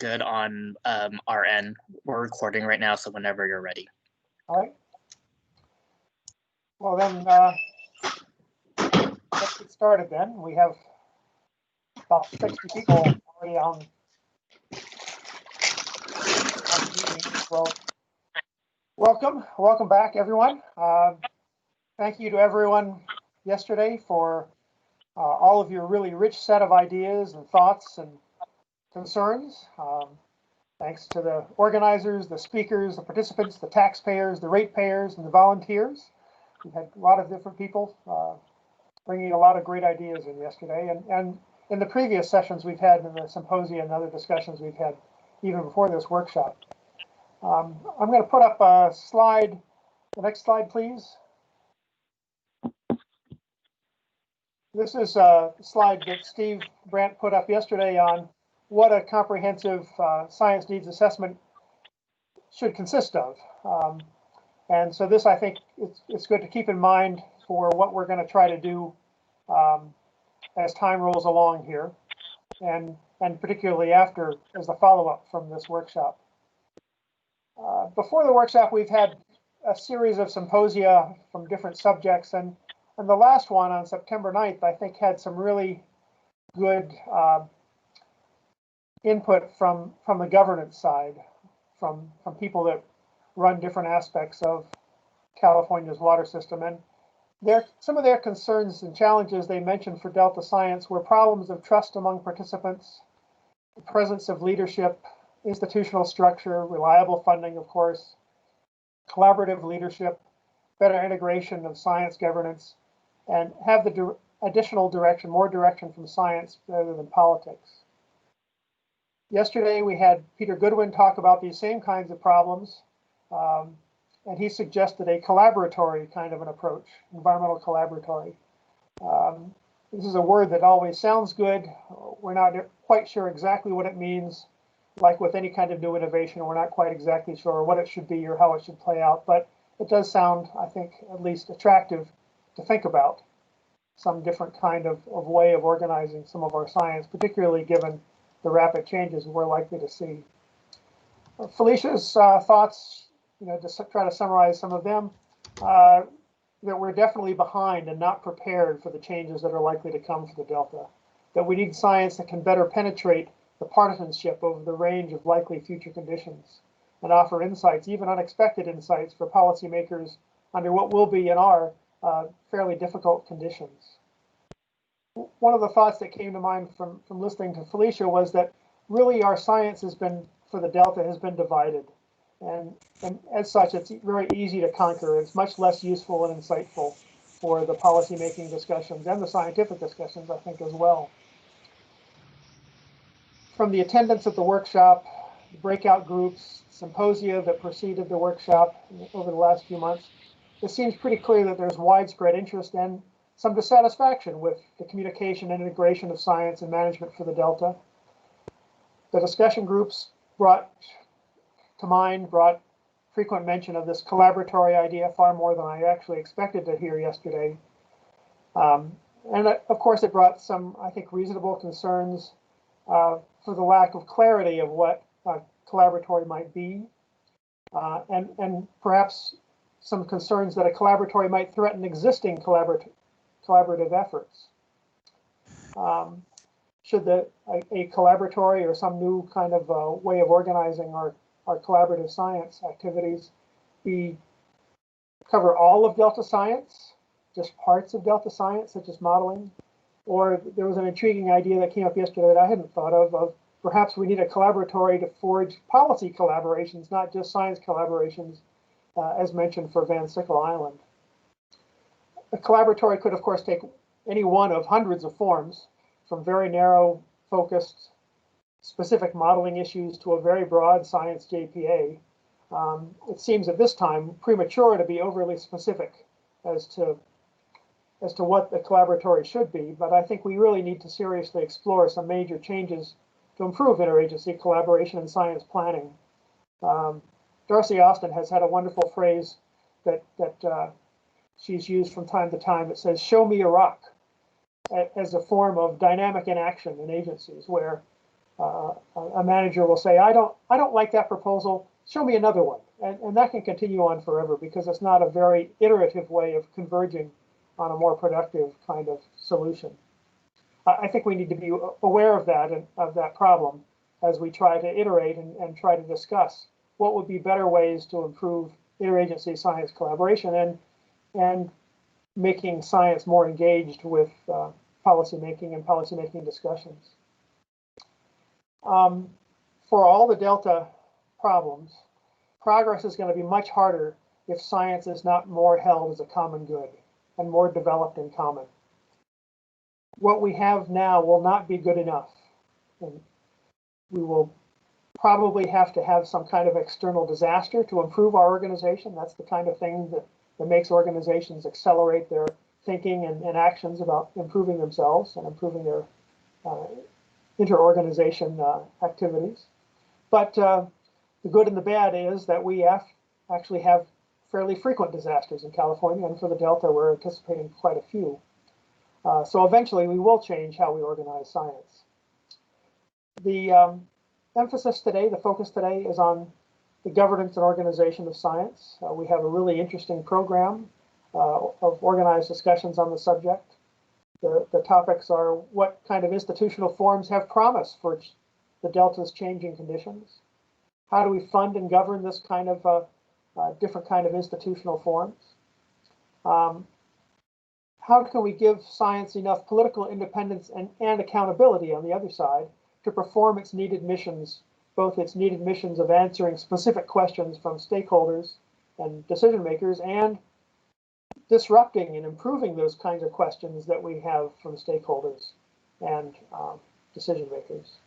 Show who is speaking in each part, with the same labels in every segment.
Speaker 1: good on our end. We're recording right now, so whenever you're ready.
Speaker 2: All right. Well, then let's get started then. We have about 60 people already on the meeting. Well, welcome back, everyone. Thank you to everyone yesterday for all of your really rich set of ideas and thoughts and concerns. Thanks to the organizers, the speakers, the participants, the taxpayers, the ratepayers, and the volunteers. We had a lot of different people bringing a lot of great ideas in yesterday. And in the previous sessions we've had in the symposium and other discussions we've had even before this workshop. I'm going to put up a slide. The next slide, please. This is a slide that Steve Brandt put up yesterday on what a comprehensive science needs assessment should consist of. And so this, I think, it's good to keep in mind for what we're going to try to do as time rolls along here, and particularly after as a follow-up from this workshop. Before the workshop, we've had a series of symposia from different subjects, and the last one on September 9th, I think, had some really good input from the governance side, from people that run different aspects of California's water system. And some of their concerns and challenges they mentioned for Delta Science were problems of trust among participants, the presence of leadership, institutional structure, reliable funding, of course, collaborative leadership, better integration of science governance, and have the additional direction, more direction from science rather than politics. Yesterday, we had Peter Goodwin talk about these same kinds of problems, and he suggested a collaboratory kind of an approach, environmental collaboratory. This is a word that always sounds good. We're not quite sure exactly what it means. Like with any kind of new innovation, we're not quite exactly sure what it should be or how it should play out, but it does sound, I think, at least attractive to think about some different kind of way of organizing some of our science, particularly given the rapid changes we're likely to see. Felicia's thoughts, to try to summarize some of them, that we're definitely behind and not prepared for the changes that are likely to come for the Delta, that we need science that can better penetrate the partisanship over the range of likely future conditions and offer insights, even unexpected insights for policymakers under what will be and are fairly difficult conditions. One of the thoughts that came to mind from listening to Felicia was that really our science has been, for the Delta, has been divided. And as such, it's very easy to conquer. It's much less useful and insightful for the policymaking discussions and the scientific discussions, I think, as well. From the attendance at the workshop, the breakout groups, symposia that preceded the workshop over the last few months, it seems pretty clear that there's widespread interest and some dissatisfaction with the communication and integration of science and management for the Delta. The discussion groups brought frequent mention of this collaboratory idea, far more than I actually expected to hear yesterday. And of course, it brought some, I think, reasonable concerns for the lack of clarity of what a collaboratory might be, and perhaps some concerns that a collaboratory might threaten existing collaborative efforts. Should a collaboratory or some new kind of way of organizing our collaborative science activities cover all of Delta Science, just parts of Delta Science, such as modeling? Or there was an intriguing idea that came up yesterday that I hadn't thought of perhaps we need a collaboratory to forge policy collaborations, not just science collaborations, as mentioned for Van Sickle Island. A collaboratory could, of course, take any one of hundreds of forms, from very narrow, focused, specific modeling issues to a very broad science JPA. It seems at this time premature to be overly specific as to what the collaboratory should be, but I think we really need to seriously explore some major changes to improve interagency collaboration and science planning. Darcy Austin has had a wonderful phrase that she's used from time to time that says, "Show me a rock," as a form of dynamic inaction in agencies where a manager will say, I don't like that proposal, show me another one. And that can continue on forever because it's not a very iterative way of converging on a more productive kind of solution. I think we need to be aware of that problem as we try to iterate and try to discuss what would be better ways to improve interagency science collaboration and making science more engaged with policymaking and policymaking discussions. For all the Delta problems, progress is going to be much harder if science is not more held as a common good and more developed in common. What we have now will not be good enough. And we will probably have to have some kind of external disaster to improve our organization. That's the kind of thing that makes organizations accelerate their thinking and actions about improving themselves and improving their inter-organization activities. But the good and the bad is that we actually have fairly frequent disasters in California, and for the Delta, we're anticipating quite a few. So eventually, we will change how we organize science. The emphasis today, the focus today, is on the governance and organization of science. We have a really interesting program of organized discussions on the subject. The topics are what kind of institutional forms have promise for the Delta's changing conditions? How do we fund and govern this kind of different kind of institutional forms? How can we give science enough political independence and accountability on the other side to perform its needed missions, both its needed missions of answering specific questions from stakeholders and decision makers and disrupting and improving those kinds of questions that we have from stakeholders and decision makers?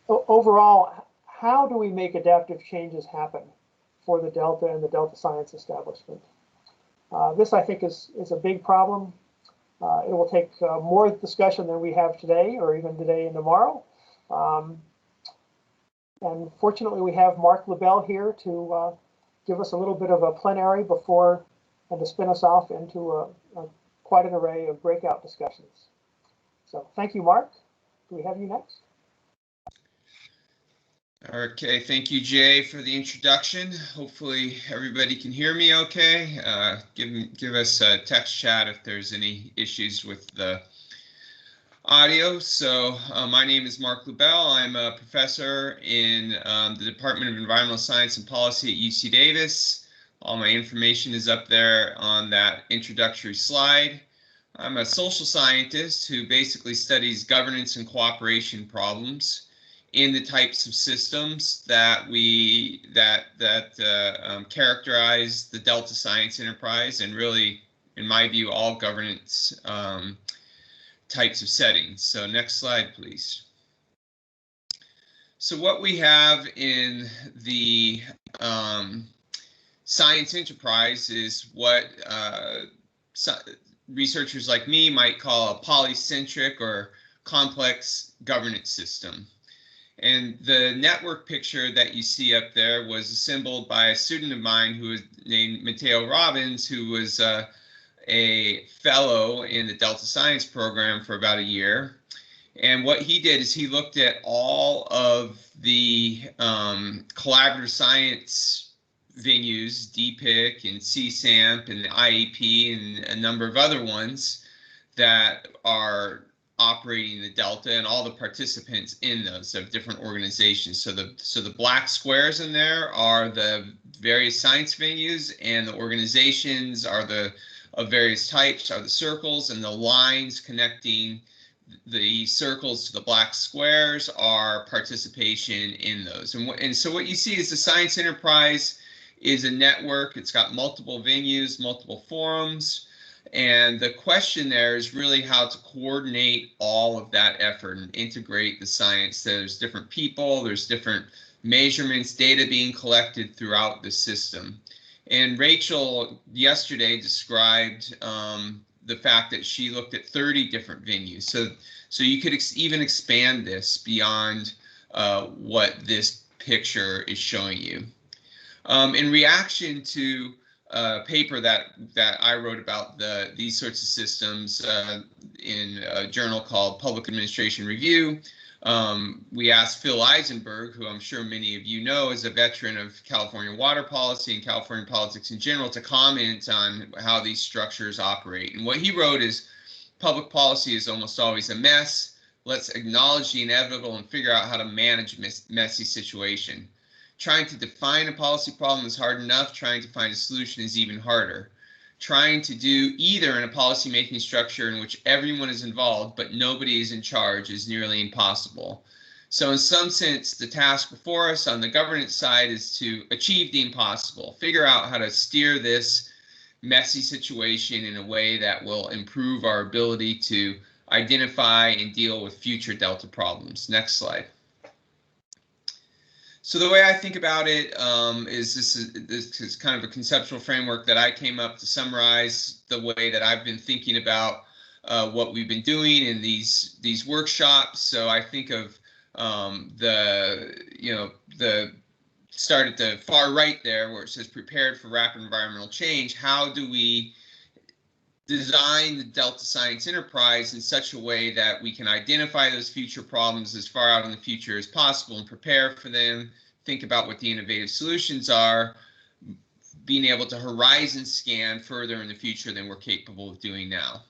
Speaker 2: Overall, how do we make adaptive changes happen for the Delta and the Delta science establishment? This, I think, is a big problem. It will take more discussion than we have today, or even today and tomorrow. And fortunately, we have Mark LaBelle here to give us a little bit of a plenary before and to spin us off into quite an array of breakout discussions. So thank you, Mark. Do we have you next?
Speaker 3: Okay, thank you, Jay, for the introduction. Hopefully everybody can hear me okay. Give us a text chat if there's any issues with the audio. So my name is Mark LaBelle. I'm a professor in the Department of Environmental Science and Policy at UC Davis. All my information is up there on that introductory slide. I'm a social scientist who basically studies governance and cooperation problems in the types of systems that characterize the Delta science enterprise, and really, in my view, all governance types of settings. So next slide, please. So what we have in the science enterprise is what researchers like me might call a polycentric or complex governance system. And the network picture that you see up there was assembled by a student of mine who was named Mateo Robbins, who was a fellow in the Delta Science program for about a year. And what he did is he looked at all of the collaborative science venues, DPIIC and CSAMP and the IEP and a number of other ones that are operating the Delta, and all the participants in those of different organizations. So the black squares in there are the various science venues, and the organizations are of various types are the circles, and the lines connecting the circles to the black squares are participation in those. And so what you see is the science enterprise is a network. It's got multiple venues, multiple forums. And the question there is really how to coordinate all of that effort and integrate the science. There's different people, there's different measurements, data being collected throughout the system. And Rachel yesterday described the fact that she looked at 30 different venues. So you could even expand this beyond what this picture is showing you. In reaction to a paper that I wrote about these sorts of systems in a journal called Public Administration Review, We asked Phil Eisenberg, who I'm sure many of you know is a veteran of California water policy and California politics in general, to comment on how these structures operate. And what he wrote is, public policy is almost always a mess. Let's acknowledge the inevitable and figure out how to manage messy situation. Trying to define a policy problem is hard enough. Trying to find a solution is even harder. Trying to do either in a policy-making structure in which everyone is involved but nobody is in charge is nearly impossible. So in some sense, the task before us on the governance side is to achieve the impossible, figure out how to steer this messy situation in a way that will improve our ability to identify and deal with future Delta problems. Next slide. So the way I think about it is this is kind of a conceptual framework that I came up to summarize the way that I've been thinking about what we've been doing in these workshops. So I think of the start at the far right there where it says prepared for rapid environmental change. How do we design the Delta Science Enterprise in such a way that we can identify those future problems as far out in the future as possible and prepare for them, think about what the innovative solutions are, being able to horizon scan further in the future than we're capable of doing now.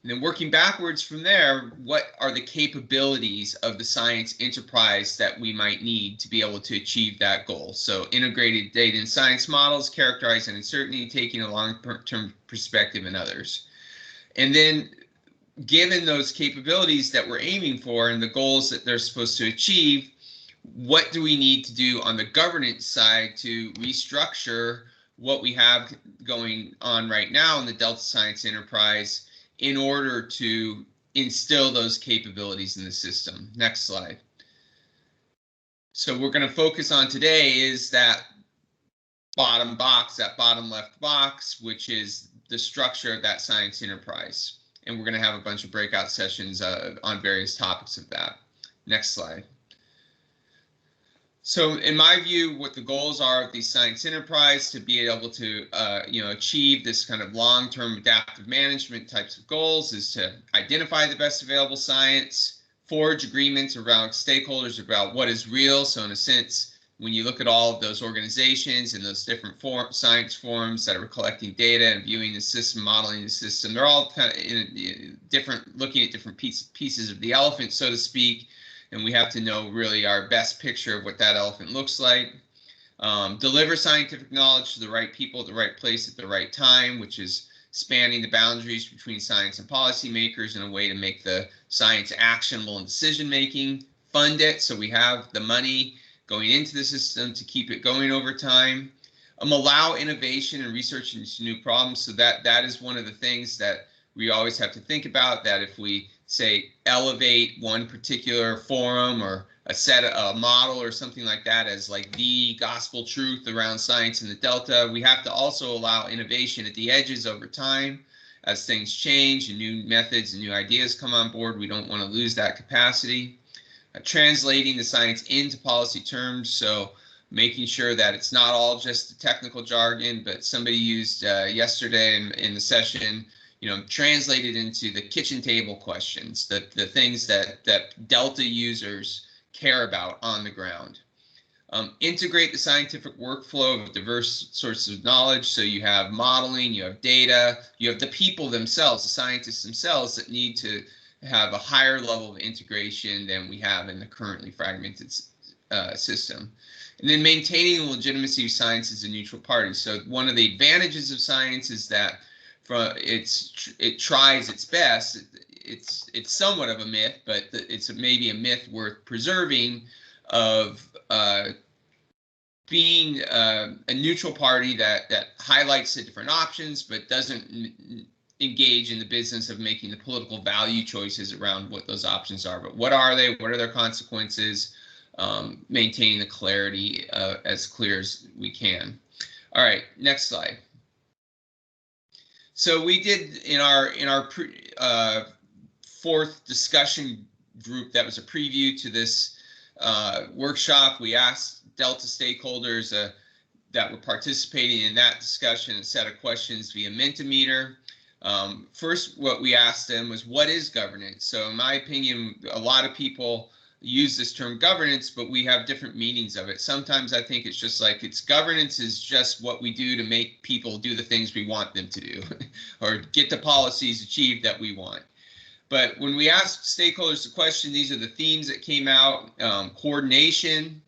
Speaker 3: And then working backwards from there, what are the capabilities of the science enterprise that we might need to be able to achieve that goal? So integrated data and science models, characterizing uncertainty, taking a long-term perspective, and others. And then given those capabilities that we're aiming for and the goals that they're supposed to achieve, what do we need to do on the governance side to restructure what we have going on right now in the Delta Science Enterprise in order to instill those capabilities in the system? Next slide. So we're going to focus on today is that bottom box, that bottom left box, which is the structure of that science enterprise. And we're going to have a bunch of breakout sessions on various topics of that. Next slide. So in my view, what the goals are of these science enterprise to be able to achieve this kind of long-term adaptive management types of goals is to identify the best available science, forge agreements around stakeholders about what is real. So in a sense, when you look at all of those organizations and those different science forums that are collecting data and viewing the system, modeling the system, they're all kind of looking at different pieces of the elephant, so to speak. And we have to know really our best picture of what that elephant looks like. Deliver scientific knowledge to the right people at the right place at the right time, which is spanning the boundaries between science and policymakers in a way to make the science actionable in decision making. Fund it so we have the money going into the system to keep it going over time. Allow innovation and research into new problems. So that is one of the things that we always have to think about, that if we say elevate one particular forum or a model or something like that as like the gospel truth around science in the Delta, we have to also allow innovation at the edges over time as things change and new methods and new ideas come on board. We don't want to lose that capacity. Translating the science into policy terms, so making sure that it's not all just the technical jargon, but somebody used yesterday in the session, translated into the kitchen table questions, the things that Delta users care about on the ground. Integrate the scientific workflow of diverse sources of knowledge. So you have modeling, you have data, you have the people themselves, the scientists themselves that need to have a higher level of integration than we have in the currently fragmented system. And then maintaining the legitimacy of science as a neutral party. So one of the advantages of science is that it tries its best. It's somewhat of a myth, but it's maybe a myth worth preserving of being a neutral party that highlights the different options, but doesn't engage in the business of making the political value choices around what those options are. But what are they? What are their consequences? Maintaining the clarity as clear as we can. All right, next slide. So we did in our fourth discussion group that was a preview to this workshop. We asked Delta stakeholders that were participating in that discussion a set of questions via Mentimeter. First, what we asked them was, what is governance? So in my opinion, a lot of people use this term governance, but we have different meanings of it. Sometimes I think it's just like governance is just what we do to make people do the things we want them to do or get the policies achieved that we want. But when we ask stakeholders the question, these are the themes that came out: coordination,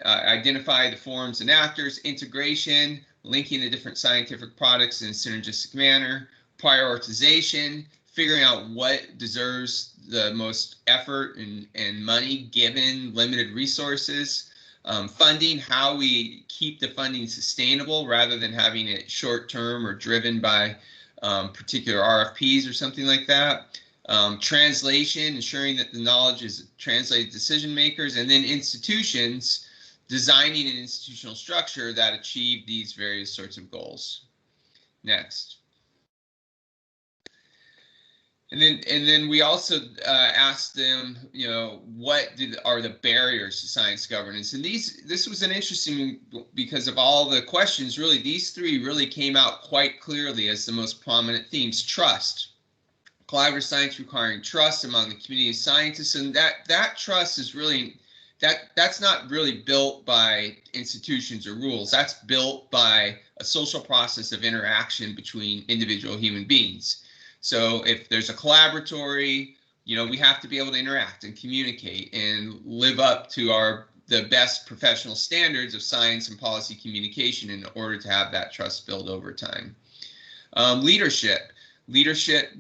Speaker 3: identify the forms and actors, integration, linking the different scientific products in a synergistic manner, prioritization, figuring out what deserves the most effort and money given limited resources, funding, how we keep the funding sustainable rather than having it short-term or driven by particular RFPs or something like that, translation, ensuring that the knowledge is translated to decision makers, and then institutions, designing an institutional structure that achieve these various sorts of goals. Next. And then we also asked them, you know, what are the barriers to science governance? And this was an interesting, because of all the questions, really, these three really came out quite clearly as the most prominent themes. Trust, collaborative science requiring trust among the community of scientists, and that trust is really, that's not really built by institutions or rules. That's built by a social process of interaction between individual human beings. So if there's a collaboratory, you know, we have to be able to interact and communicate and live up to the best professional standards of science and policy communication in order to have that trust build over time. Leadership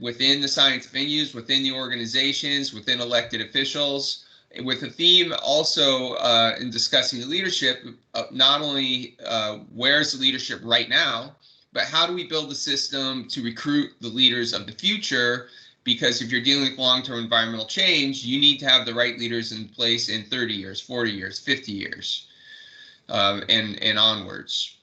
Speaker 3: within the science venues, within the organizations, within elected officials, with a theme also in discussing the leadership, not only where's the leadership right now, but how do we build a system to recruit the leaders of the future? Because if you're dealing with long-term environmental change, you need to have the right leaders in place in 30 years, 40 years, 50 years, and onwards.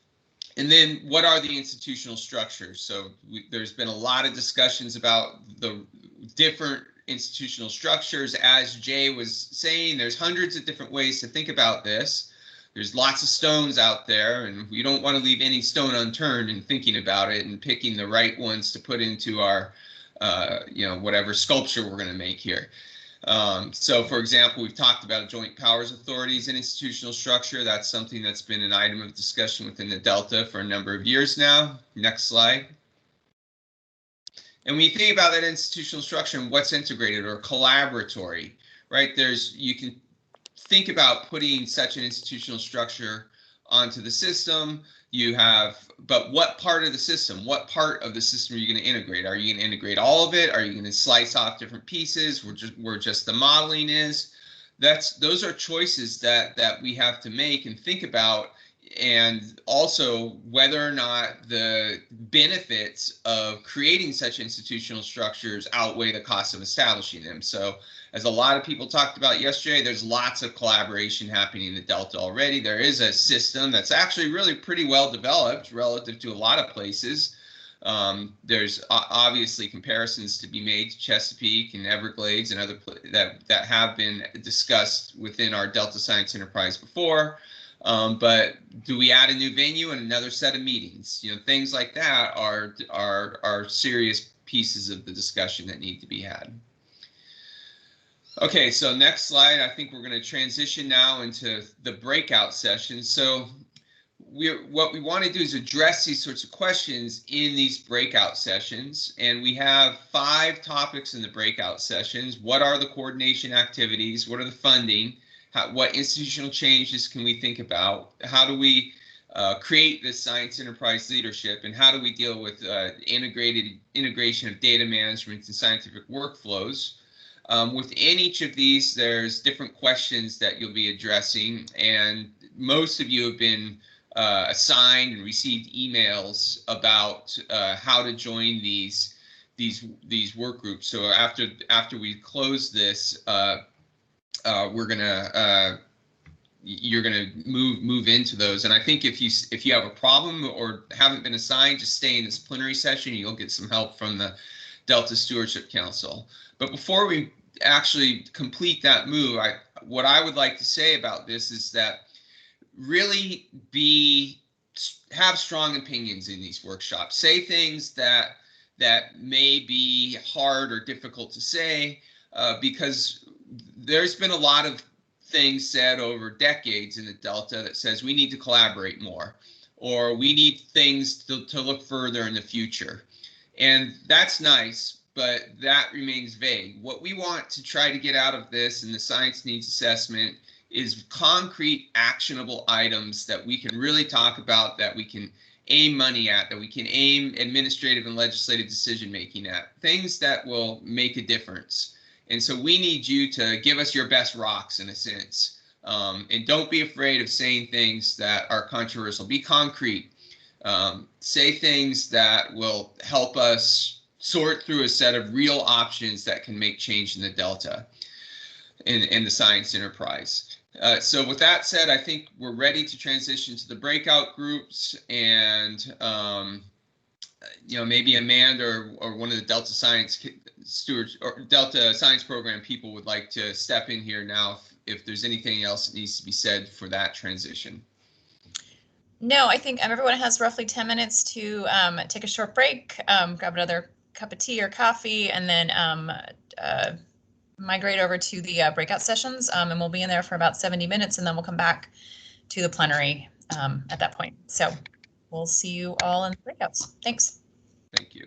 Speaker 3: And then what are the institutional structures? So there's been a lot of discussions about the different institutional structures. As Jay was saying, there's hundreds of different ways to think about this. There's lots of stones out there, and we don't want to leave any stone unturned in thinking about it and picking the right ones to put into our, you know, whatever sculpture we're going to make here. So, for example, we've talked about joint powers authorities and institutional structure. That's something that's been an item of discussion within the Delta for a number of years now. Next slide. And when you think about that institutional structure and what's integrated or collaboratory, right, you can think about putting such an institutional structure onto the system. You have, but what part of the system? What part of the system are you going to integrate? Are you going to integrate all of it? Are you going to slice off different pieces where just the modeling is? Those are choices that we have to make and think about, and also whether or not the benefits of creating such institutional structures outweigh the cost of establishing them. So, as a lot of people talked about yesterday, there's lots of collaboration happening in the Delta already. There is a system that's actually really pretty well developed relative to a lot of places. There's obviously comparisons to be made to Chesapeake and Everglades and other that have been discussed within our Delta Science Enterprise before. But do we add a new venue and another set of meetings? You know, things like that are serious pieces of the discussion that need to be had. Okay, so next slide. I think we're going to transition now into the breakout sessions. So what we want to do is address these sorts of questions in these breakout sessions. And we have 5 topics in the breakout sessions. What are the coordination activities? What are the funding? What institutional changes can we think about? How do we create this science enterprise leadership? And how do we deal with integration of data management and scientific workflows? Within each of these, there's different questions that you'll be addressing, and most of you have been assigned and received emails about how to join these work groups. So after we close this, you're gonna move into those. And I think if you have a problem or haven't been assigned, just stay in this plenary session. You'll get some help from the Delta Stewardship Council. But before we actually complete that move, what I would like to say about this is that really have strong opinions in these workshops. Say things that may be hard or difficult to say, because there's been a lot of things said over decades in the Delta that says we need to collaborate more, or we need things to look further in the future. And that's nice, but that remains vague. What we want to try to get out of this in the science needs assessment is concrete, actionable items that we can really talk about, that we can aim money at, that we can aim administrative and legislative decision making at, things that will make a difference. And so we need you to give us your best rocks, in a sense. And don't be afraid of saying things that are controversial. Be concrete. Say things that will help us sort through a set of real options that can make change in the Delta, in the science enterprise. So with that said, I think we're ready to transition to the breakout groups, and maybe Amanda or one of the Delta Science stewards or Delta Science Program people would like to step in here now if there's anything else that needs to be said for that transition.
Speaker 4: No, I think everyone has roughly 10 minutes to take a short break, grab another cup of tea or coffee, and then migrate over to the breakout sessions, and we'll be in there for about 70 minutes, and then we'll come back to the plenary at that point. So we'll see you all in the breakouts. Thanks.
Speaker 3: Thank you.